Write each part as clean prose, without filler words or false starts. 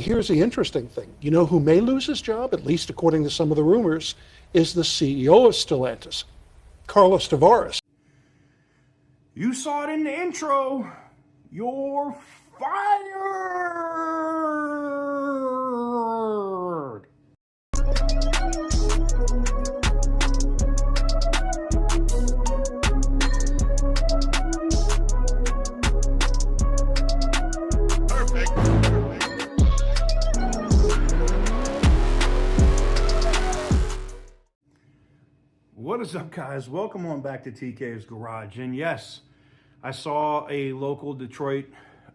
Here's the interesting thing. You know who may lose his job, at least according to some of the rumors, is the CEO of Stellantis, Carlos Tavares. You saw it in the intro. You're fired. What is up, guys? Welcome on back to TK's Garage. And yes, I saw a local Detroit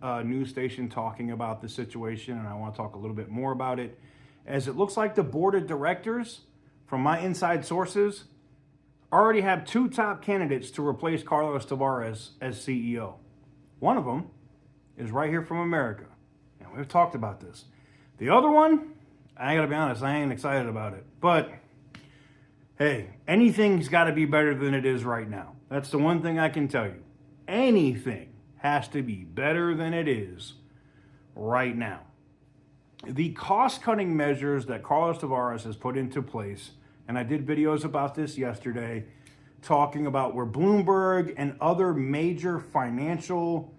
news station talking about the situation, and I want to talk a little bit more about it, as it looks like the board of directors, from my inside sources, already have two top candidates to replace Carlos Tavares as CEO. One of them is right here from America, and we've talked about this. The other one, I gotta be honest, I ain't excited about it, but hey, anything's got to be better than it is right now. That's the one thing I can tell you. Anything has to be better than it is right now. The cost-cutting measures that Carlos Tavares has put into place, and I did videos about this yesterday, talking about where Bloomberg and other major financial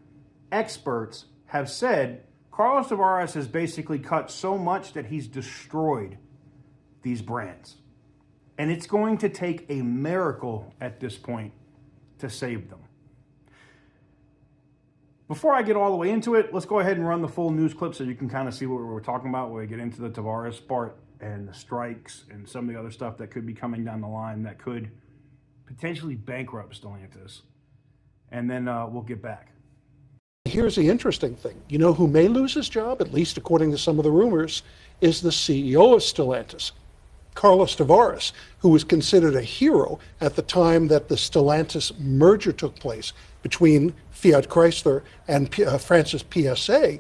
experts have said Carlos Tavares has basically cut so much that he's destroyed these brands. And it's going to take a miracle at this point to save them. Before I get all the way into it, let's go ahead and run the full news clip so you can kind of see what we're talking about when we get into the Tavares part and the strikes and some of the other stuff that could be coming down the line that could potentially bankrupt Stellantis. And then we'll get back. Here's the interesting thing. You know who may lose his job, at least according to some of the rumors, is the CEO of Stellantis, Carlos Tavares, who was considered a hero at the time that the Stellantis merger took place between Fiat Chrysler and France's PSA.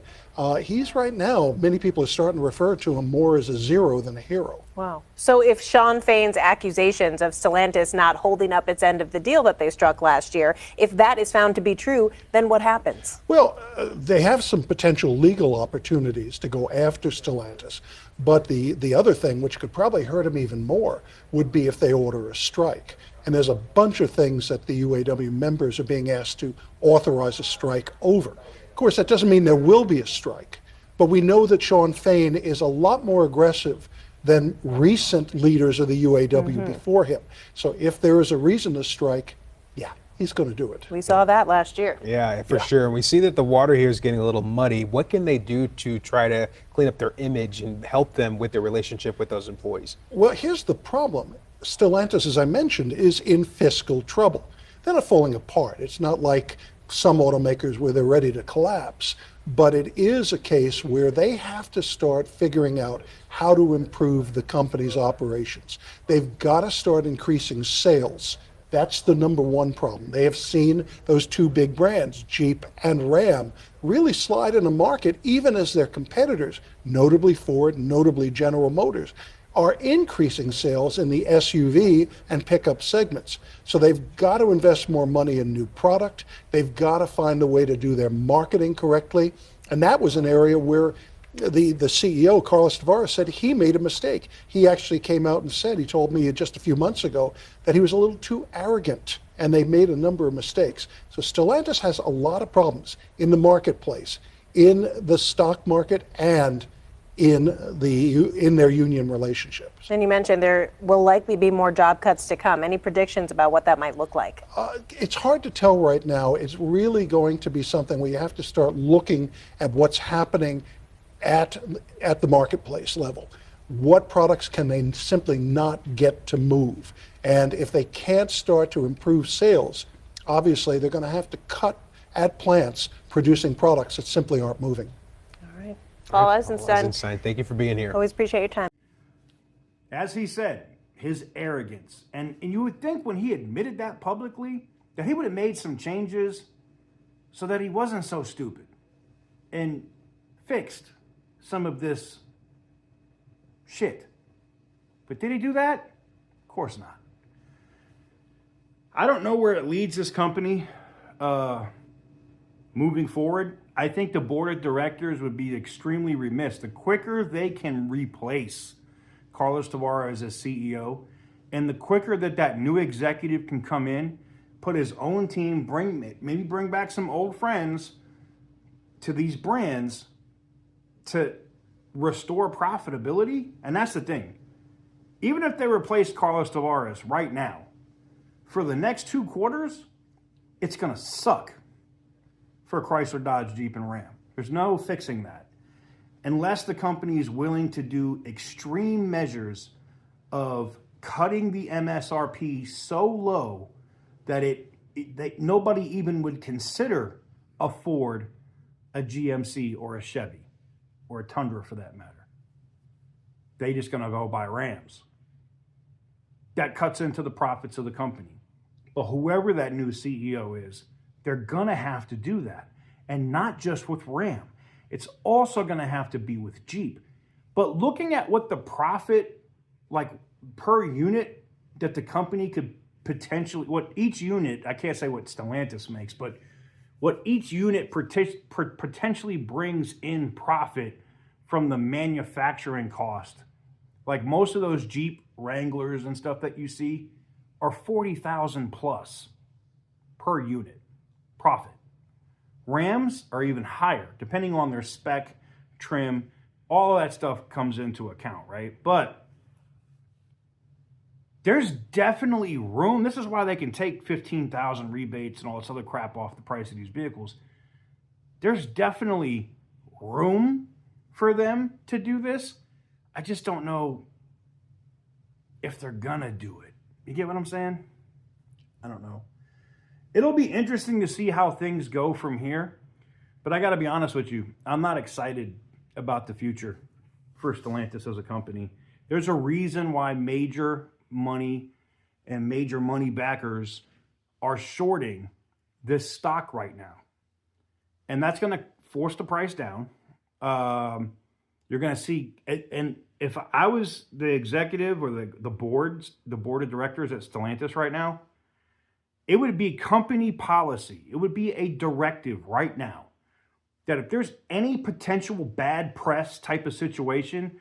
He's right now, many people are starting to refer to him more as a zero than a hero. Wow. So if Sean Fain's accusations of Stellantis not holding up its end of the deal that they struck last year, if that is found to be true, then what happens? Well, they have some potential legal opportunities to go after Stellantis. But the other thing, which could probably hurt him even more, would be if they order a strike. And there's a bunch of things that the UAW members are being asked to authorize a strike over. Of course, that doesn't mean there will be a strike, but we know that Sean Fain is a lot more aggressive than recent leaders of the UAW before him. So if there is a reason to strike, yeah, he's going to do it. We saw that last year. Yeah, for sure. And we see that the water here is getting a little muddy. What can they do to try to clean up their image and help them with their relationship with those employees? Well, here's the problem. Stellantis, as I mentioned, is in fiscal trouble. They're not falling apart. It's not like some automakers where they're ready to collapse, but it is a case where they have to start figuring out how to improve the company's operations. They've got to start increasing sales. That's the number one problem. They have seen those two big brands, Jeep and Ram, really slide in the market, even as their competitors, notably Ford, notably General Motors, are increasing sales in the SUV and pickup segments. So they've got to invest more money in new product. They've got to find a way to do their marketing correctly. And that was an area where the CEO, Carlos Tavares, said he made a mistake. He actually came out and said, he told me just a few months ago, that he was a little too arrogant, and they made a number of mistakes. So Stellantis has a lot of problems in the marketplace, in the stock market, and in their union relationships. And you mentioned there will likely be more job cuts to come. Any predictions about what that might look like? It's hard to tell right now. It's really going to be something where you have to start looking at what's happening at the marketplace level. What products can they simply not get to move? And if they can't start to improve sales, obviously they're going to have to cut at plants producing products that simply aren't moving. Paul Eisenstein, thank you for being here. Always appreciate your time. As he said, his arrogance. And you would think when he admitted that publicly, that he would have made some changes so that he wasn't so stupid and fixed some of this shit. But did he do that? Of course not. I don't know where it leads this company moving forward. I think the board of directors would be extremely remiss. The quicker they can replace Carlos Tavares as CEO, and the quicker that new executive can come in, put his own team, maybe bring back some old friends to these brands to restore profitability. And that's the thing. Even if they replace Carlos Tavares right now, for the next 2 quarters, it's going to suck for Chrysler, Dodge, Jeep, and Ram. There's no fixing that. Unless the company is willing to do extreme measures of cutting the MSRP so low that nobody even would consider a Ford, a GMC, or a Chevy, or a Tundra for that matter. They just going to go buy Rams. That cuts into the profits of the company. But whoever that new CEO is, they're going to have to do that. And not just with Ram. It's also going to have to be with Jeep. But looking at what the profit, like per unit, that the company could potentially, what each unit, I can't say what Stellantis makes, but what each unit potentially brings in profit from the manufacturing cost. Like most of those Jeep Wranglers and stuff that you see are 40,000 plus per unit profit. Rams are even higher, depending on their spec, trim, all of that stuff comes into account, right? But there's definitely room. This is why they can take 15,000 rebates and all this other crap off the price of these vehicles. There's definitely room for them to do this. I just don't know if they're gonna do it. You get what I'm saying? I don't know. It'll be interesting to see how things go from here. But I got to be honest with you. I'm not excited about the future for Stellantis as a company. There's a reason why major money and major money backers are shorting this stock right now. And that's going to force the price down. You're going to see, and if I was the executive or the board of directors at Stellantis right now, it would be company policy. It would be a directive right now that if there's any potential bad press type of situation,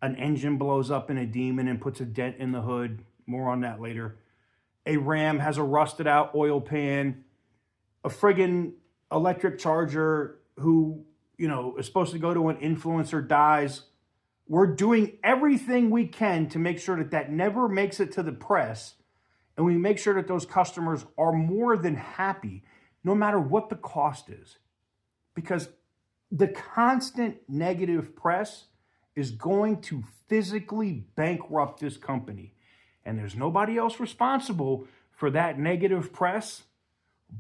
an engine blows up in a Demon and puts a dent in the hood, more on that later, a Ram has a rusted out oil pan, a friggin' electric charger who, is supposed to go to an influencer dies. We're doing everything we can to make sure that never makes it to the press. And we make sure that those customers are more than happy, no matter what the cost is. Because the constant negative press is going to physically bankrupt this company. And there's nobody else responsible for that negative press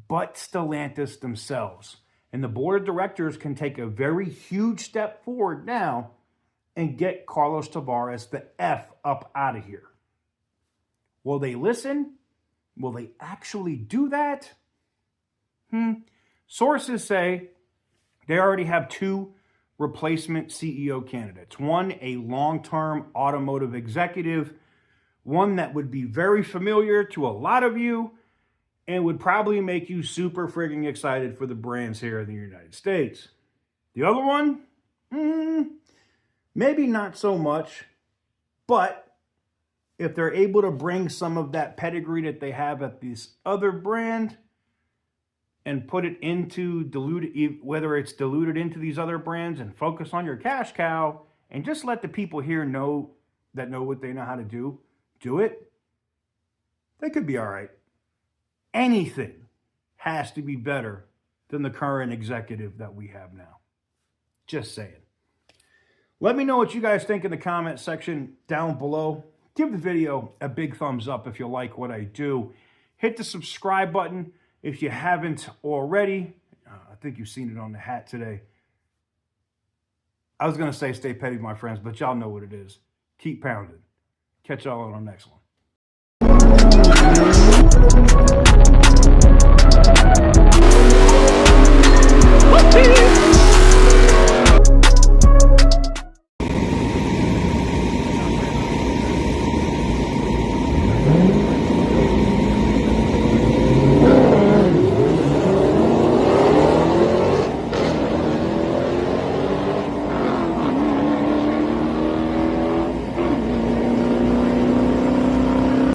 but Stellantis themselves. And the board of directors can take a very huge step forward now and get Carlos Tavares the F up out of here. Will they listen? Will they actually do that? Sources say they already have 2 replacement CEO candidates. One, a long-term automotive executive, one that would be very familiar to a lot of you and would probably make you super frigging excited for the brands here in the United States. The other one, maybe not so much, but if they're able to bring some of that pedigree that they have at this other brand and put it into whether it's diluted into these other brands and focus on your cash cow and just let the people here know what they know how to do it, they could be all right. Anything has to be better than the current executive that we have now. Just saying. Let me know what you guys think in the comment section down below. Give the video a big thumbs up if you like what I do. Hit the subscribe button if you haven't already. I think you've seen it on the hat today. I was going to say stay petty, my friends, but y'all know what it is. Keep pounding. Catch y'all on the next one.